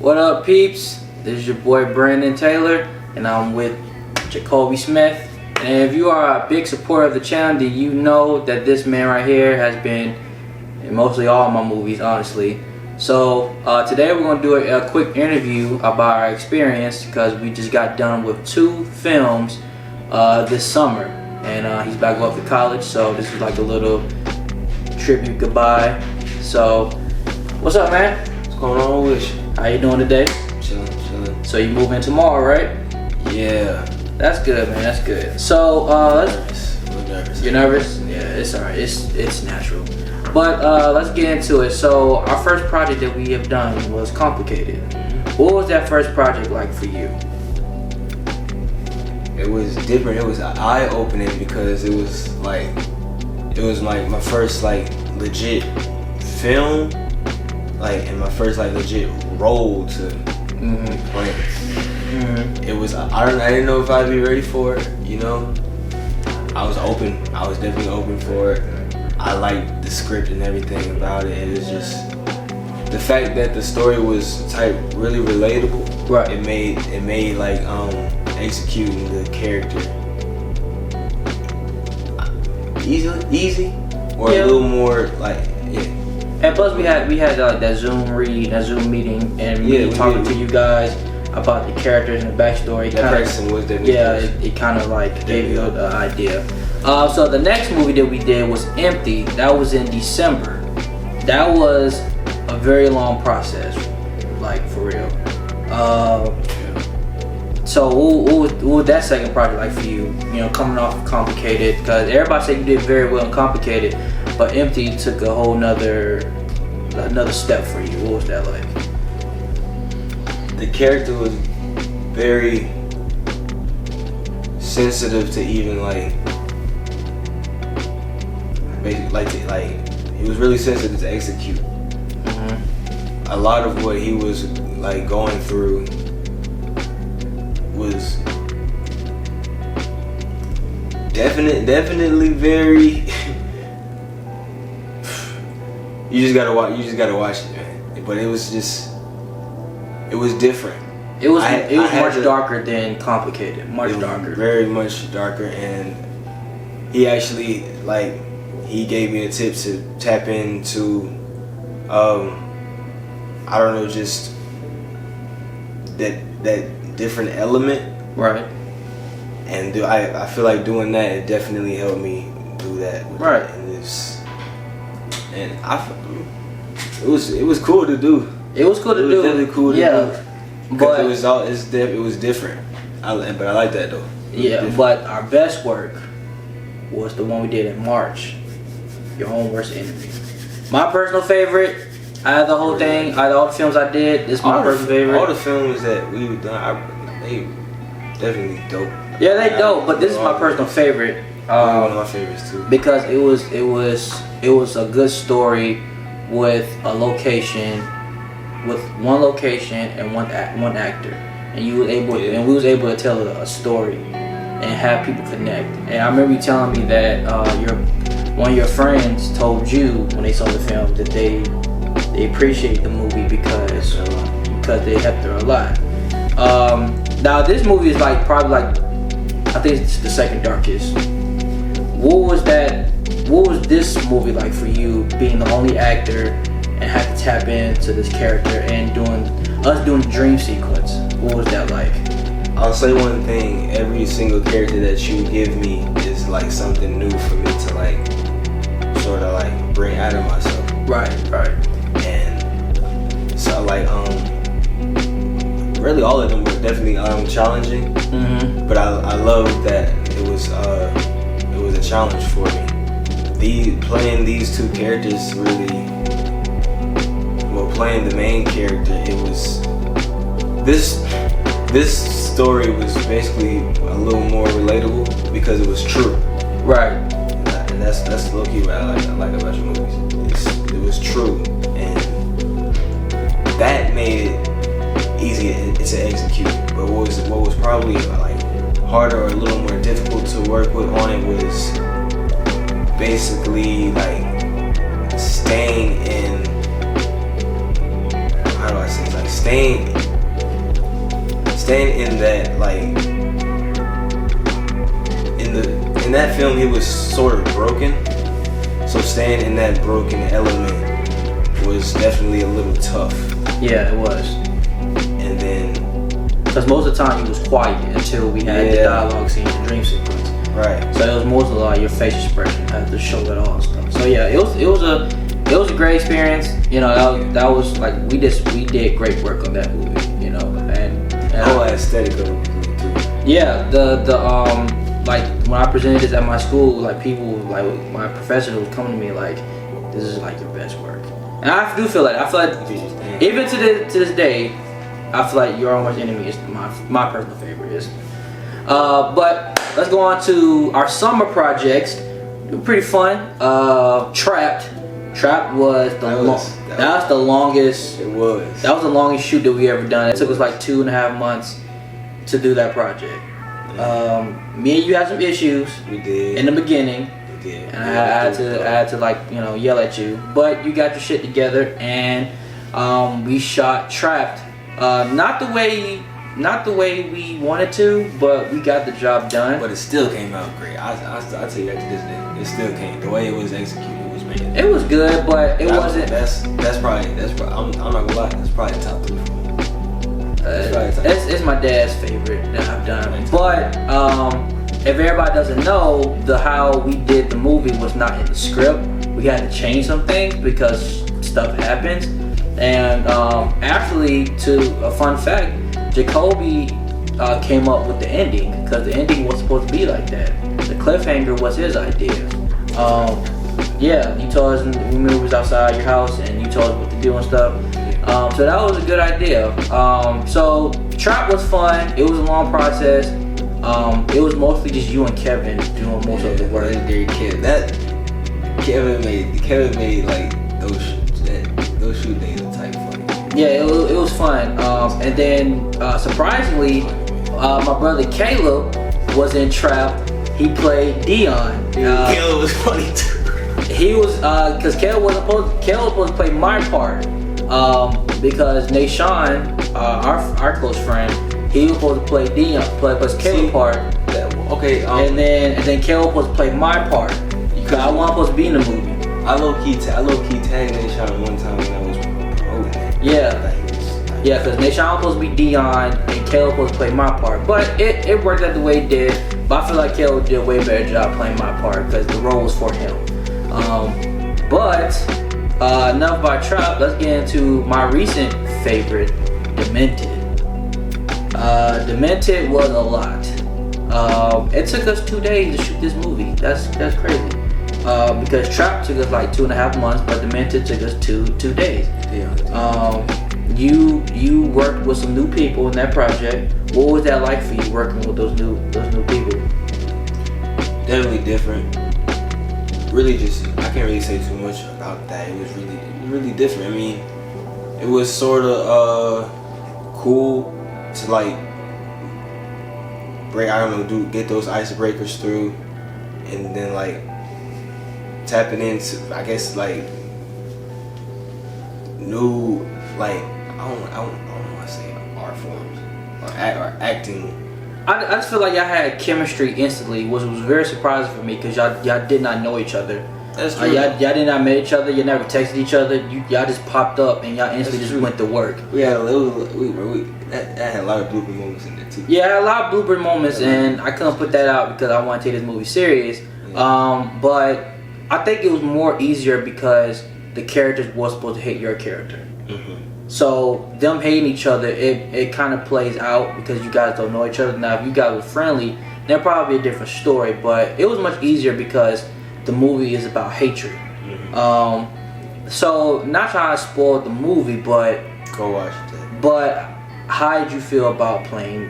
What up, peeps? This is your boy Brandon Taylor, and I'm with Jacobe Smith. And if you are a big supporter of the channel, then you know that this man right here has been in mostly all my movies, honestly. So today we're going to do a quick interview about our experience because we just got done with 2 films this summer. And he's back off to college, so this is like a little tribute goodbye. So, what's up, man? What's going on with you? How you doing today? Chillin'. So you move in tomorrow, right? Yeah. That's good, man. That's good. So, Nervous. A little nervous. you're nervous? Yeah, it's alright. It's natural. But let's get into it. So, our first project that we have done was complicated. What was that first project like for you? It was different. It was eye-opening because it was like my first like legit film, like, and my first like legit role to play. It was I didn't know if I'd be ready for it. You know, I was open. I was definitely open for it. I liked the script and everything about it. It was just the fact that the story was really relatable. Right. It made like executing the character easy or a little more like And plus we had that Zoom meeting, and we talking to you guys about the characters and the backstory. That person was definitely it kind of like gave you the idea. So the next movie that we did was Empty. That was in December. That was a very long process, like for real. So what was that second project like for you? You know, coming off Complicated, because everybody said you did very well in Complicated, but Empty took a whole another step for you. What was that like? The character was very sensitive to even like he was really sensitive to execute. A lot of what he was like going through was definitely very you just gotta watch it, man. But it was different. It was much darker than Complicated. Much darker. Very much darker, and he actually he gave me a tip to tap into I don't know, just that different element. Right. And I feel like doing that, it definitely helped me do that. Right. And it was cool to do. It was cool to do. It was definitely cool to do. But it was different. But I like that though. Yeah, but our best work was the one we did in March. Your Own Worst Enemy. My personal favorite. I had the whole thing. I had all the films I did. This is my personal favorite. All the films that we've done, they definitely dope. Yeah, they dope. But this is my personal favorite. One of my favorites too. Because it was a good story with a location, with one location and one actor, and we was able to tell a story and have people connect. And I remember you telling me that one of your friends told you when they saw the film that they appreciate the movie because they helped her a lot. Now this movie is probably I think it's the second darkest. What was this movie like for you, being the only actor and have to tap into this character and doing the dream sequence? What was that like? I'll say one thing: every single character that you give me is like something new for me to sort of bring out of myself. Right. And so really all of them were definitely challenging. But I love that it was a challenge for me. Playing these 2 characters playing the main character, it was this story was basically a little more relatable because it was true. Right. And that's low-key what I like about your movies. It was true, and that made it easy to execute. But what was probably harder or a little more difficult to work with on it was basically staying in, how do I say, staying staying in that in that film, he was sort of broken. So staying in that broken element was definitely a little tough. Yeah, it was. And then, because most of the time he was quiet until we had the dialogue scene, the dream sequence. right. So it was mostly like your face expression had to show it all and stuff. So yeah, it was a great experience. You know, that was like we did great work on that movie. You know, and The whole aesthetic of it too. yeah, the like when I presented this at my school, like people, like my professor was coming to me like, this is like your best work. And I do feel like, even to this day, I feel like Your Own Worst Enemy is my personal favorite. But let's go on to our summer projects. They were pretty fun. Trapped was the longest. It was. That was the longest shoot that we ever done. It took us like 2.5 months to do that project. Me and you had some issues. We did. In the beginning. We did. And I had to like, you know, yell at you. But you got your shit together and we shot Trapped. Not the way we wanted to, but we got the job done. But it still came out great. I tell you that to this day. It still came. The way it was executed was made. It was good, but it wasn't. That's probably. I'm not gonna lie. That's probably top 3 for me. It's my dad's favorite that I've done. But if everybody doesn't know, how we did the movie was not in the script. We had to change some things because stuff happens. And actually, to a fun fact, Jacobe came up with the ending because the ending was supposed to be like that. The cliffhanger was his idea. Yeah, you told us when we was outside your house and you told us what to do and stuff. So that was a good idea. So Trap was fun. It was a long process. It was mostly just you and Kevin doing most of the work. Legendary Kevin made like those shoot days type funny. Yeah, it was fun. And then surprisingly, my brother Caleb was in Trap. He played Dion. Caleb was funny too. He was because Caleb was supposed to play my part. Because Nashawn, our close friend, he was supposed to play Dion, play Caleb's part. Okay. And then Caleb was supposed to play my part. Because I wasn't supposed to be in the movie. I low key tagged Nashawn one time when I was promoting. Yeah, because Nashawn was supposed to be Dion and Caleb was supposed to play my part. But it worked out the way it did. But I feel like Caleb did a way better job playing my part because the role was for him. Enough about Trap. Let's get into my recent favorite, Demented. Demented was a lot. It took us 2 days to shoot this movie. That's crazy. Because Trap took us like 2.5 months, but Demented took us two days. Yeah. You worked with some new people in that project. What was that like for you working with those new people? Definitely different. Really, just I can't really say too much about that. It was really different. I mean, it was sort of cool to like get those icebreakers through, and then like tapping into, I guess, like new, like I don't want to say art forms or acting. I just feel like y'all had chemistry instantly, which was very surprising for me because y'all did not know each other. That's true. Y'all did not meet each other. You never texted each other. Y'all just popped up and y'all instantly just went to work. That had a lot of blooper moments in there too. Yeah, I had a lot of blooper moments, and I couldn't put that out because I want to take this movie serious. Yeah. But I think it was more easier because the characters were supposed to hate your character. Mm-hmm. So them hating each other, it kind of plays out because you guys don't know each other. Now, if you guys were friendly, then probably a different story. But it was much easier because the movie is about hatred. Mm-hmm. So not trying to spoil the movie, but go watch it. But how did you feel about playing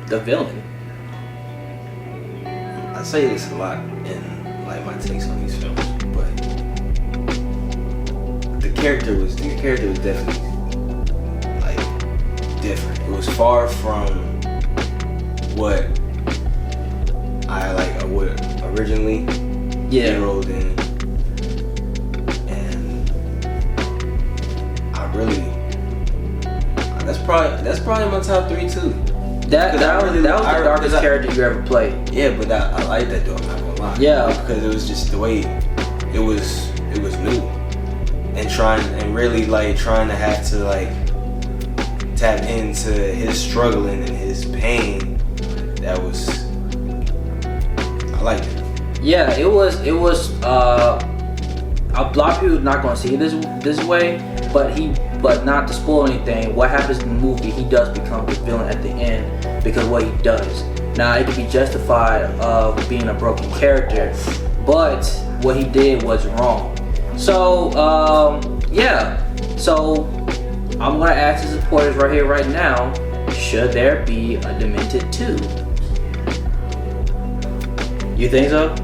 the villain? I say this a lot in like my takes on these films, but the character was definitely like different. It was far from what I would originally enrolled in, and I really that's probably my top 3 too. That was the darkest I- character you ever played. Yeah, but I like that though. I'm not gonna lie. Yeah. Because it was just the way it was new, and really like trying to have to like tap into his struggling and his pain. That was, I liked it. Yeah, it was. A lot of people are not gonna see it this way, but not to spoil anything. What happens in the movie? He does become the villain at the end because of what he does. Now it can be justified of being a broken character, but what he did was wrong. So yeah. So I'm gonna ask the supporters right here, right now. Should there be a Demented 2? You think so?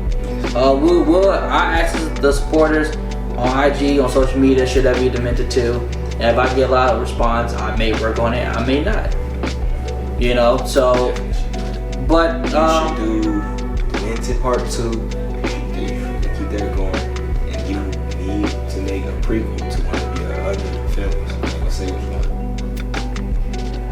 I asked the supporters on IG, on social media, should that be Demented 2? And if I get a lot of response, I may work on it, I may not. You know, so, but, You should do Demented Part 2, keep that going, and you need to make a prequel to one of your other films. I'm not gonna say which one.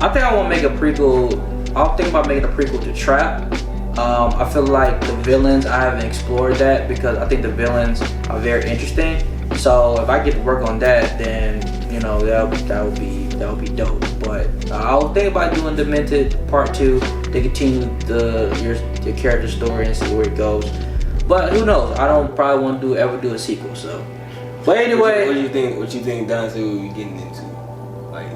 I think I want to make a prequel. I'll think about making a prequel to Trap. I feel like the villains, I haven't explored that because I think the villains are very interesting. So if I get to work on that, then you know that would be dope. But I'll think about doing Demented Part 2 to continue your character story and see where it goes. But who knows? I don't probably want to ever do a sequel. So, but anyway, what you think Dante will be getting into? Like,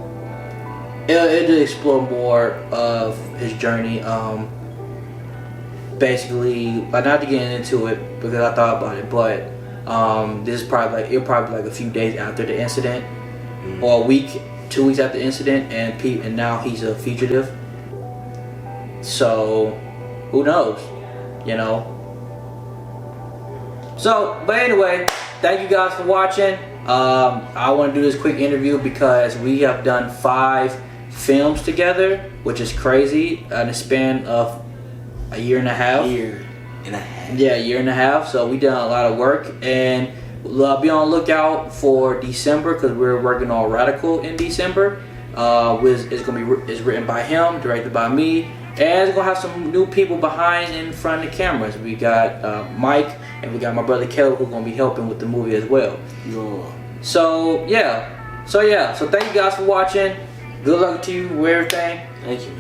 it'll explore more of his journey. Basically, but not to get into it because I thought about it, but this is probably like a few days after the incident, or a week, 2 weeks after the incident, and now he's a fugitive. So who knows, you know. So, but anyway, thank you guys for watching. I want to do this quick interview because we have done 5 films together, which is crazy in a span of a year and a half. Yeah, a year and a half. So we done a lot of work, and be on the lookout for December because we're working on Radical in December. It's written by him, directed by me, and it's gonna have some new people behind and in front of the cameras. We got Mike, and we got my brother Caleb, who's gonna be helping with the movie as well. So yeah. So thank you guys for watching. Good luck to you with everything. Thank you.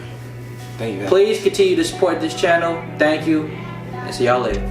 Thank you. Please continue to support this channel. Thank you, and see y'all later.